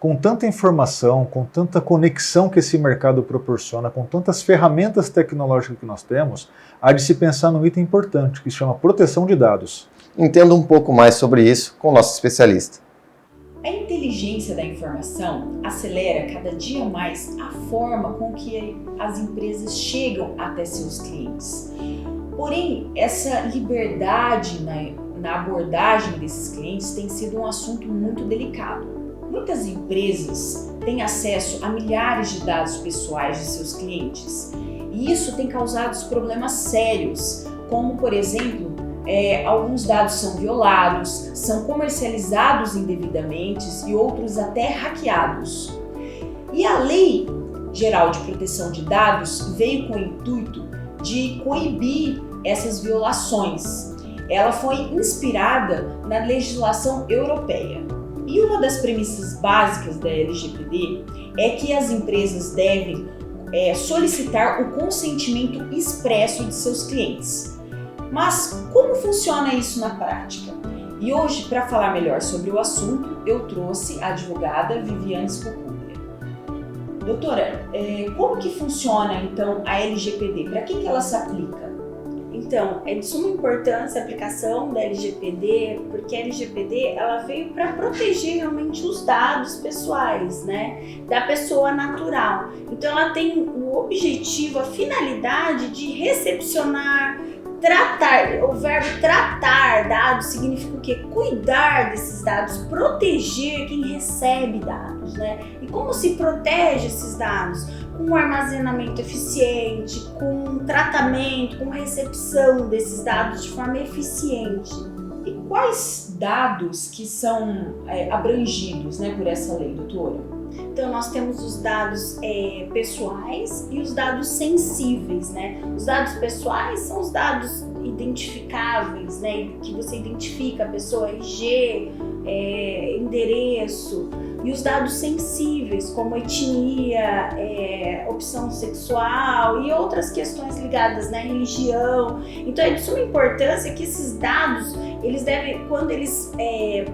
com tanta informação, com tanta conexão que esse mercado proporciona, com tantas ferramentas tecnológicas que nós temos, há de se pensar num item importante, que se chama proteção de dados. Entenda um pouco mais sobre isso com o nosso especialista. A inteligência da informação acelera cada dia mais a forma com que as empresas chegam até seus clientes. Porém, essa liberdade na abordagem desses clientes tem sido um assunto muito delicado. Muitas empresas têm acesso a milhares de dados pessoais de seus clientes e isso tem causado problemas sérios, como, por exemplo, alguns dados são violados, são comercializados indevidamente e outros até hackeados. E a Lei Geral de Proteção de Dados veio com o intuito de coibir essas violações. Ela foi inspirada na legislação europeia. E uma das premissas básicas da LGPD é que as empresas devem solicitar o consentimento expresso de seus clientes. Mas como funciona isso na prática? E hoje, para falar melhor sobre o assunto, eu trouxe a advogada Viviane Scocuglia. Doutora, como que funciona então a LGPD? Para que ela se aplica? Então, é de suma importância a aplicação da LGPD, porque a LGPD ela veio para proteger realmente os dados pessoais, né, da pessoa natural. Então, ela tem o objetivo, a finalidade de recepcionar, tratar. O verbo tratar dados significa o quê? Cuidar desses dados, proteger quem recebe dados, né? E como se protege esses dados? Com um armazenamento eficiente, com tratamento, com recepção desses dados de forma eficiente. E quais dados que são abrangidos, né, por essa lei, doutora? Então, nós temos os dados pessoais e os dados sensíveis, né? Os dados pessoais são os dados identificáveis, né? Que você identifica a pessoa, RG, endereço. E os dados sensíveis, como etnia, opção sexual e outras questões ligadas, né, religião. Então, é de suma importância que esses dados, eles devem, quando eles,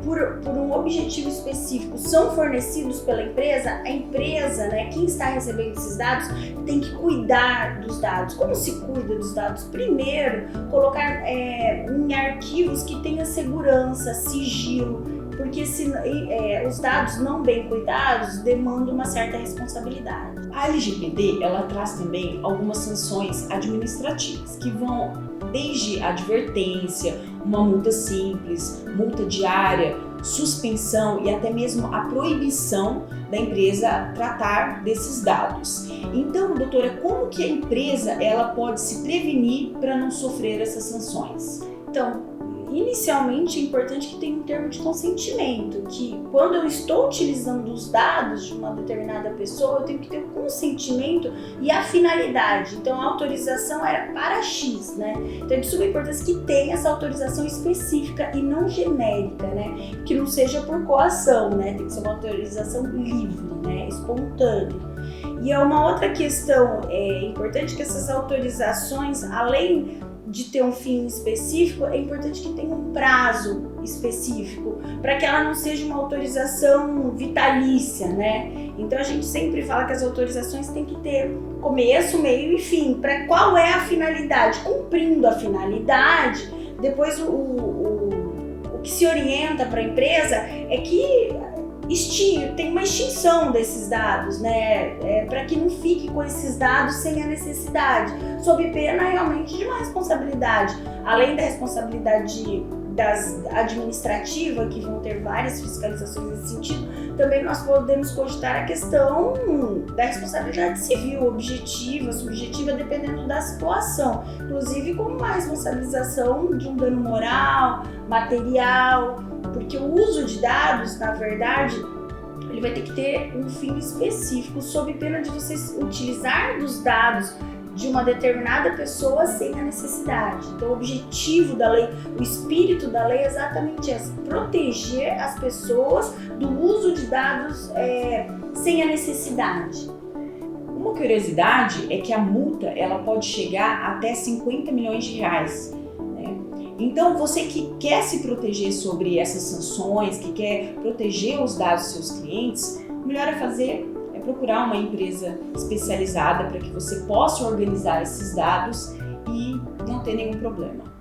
por um objetivo específico, são fornecidos pela empresa, a empresa, né, quem está recebendo esses dados, tem que cuidar dos dados. Como se cuida dos dados? Primeiro, colocar em arquivos que tenha segurança, sigilo, porque os dados não bem cuidados demandam uma certa responsabilidade. A LGPD, ela traz também algumas sanções administrativas, que vão desde advertência, uma multa simples, multa diária, suspensão e até mesmo a proibição da empresa tratar desses dados. Então, doutora, como que a empresa ela pode se prevenir para não sofrer essas sanções? Então, inicialmente é importante que tenha um termo de consentimento, que quando eu estou utilizando os dados de uma determinada pessoa, eu tenho que ter o consentimento e a finalidade. Então a autorização era para X, né? Então é de suma importância que tenha essa autorização específica e não genérica, né? Que não seja por coação, né? Tem que ser uma autorização livre, né? Espontânea. E é uma outra questão importante que essas autorizações, além de ter um fim específico, é importante que tenha um prazo específico, para que ela não seja uma autorização vitalícia, né? Então a gente sempre fala que as autorizações têm que ter começo, meio e fim. Para qual é a finalidade? Cumprindo a finalidade, depois o que se orienta para a empresa é que tem uma extinção desses dados, né? Para que não fique com esses dados sem a necessidade, sob pena realmente de uma responsabilidade, além da responsabilidade administrativa, que vão ter várias fiscalizações nesse sentido, também nós podemos cogitar a questão da responsabilidade civil, objetiva, subjetiva, dependendo da situação, inclusive como uma responsabilização de um dano moral, material, porque o uso de dados, na verdade, ele vai ter que ter um fim específico, sob pena de você utilizar dos dados de uma determinada pessoa sem a necessidade. Então, o objetivo da lei, o espírito da lei é exatamente esse: proteger as pessoas do uso de dados sem a necessidade. Uma curiosidade é que a multa ela pode chegar até 50 milhões de reais. Então, você que quer se proteger sobre essas sanções, que quer proteger os dados dos seus clientes, o melhor a fazer é procurar uma empresa especializada para que você possa organizar esses dados e não ter nenhum problema.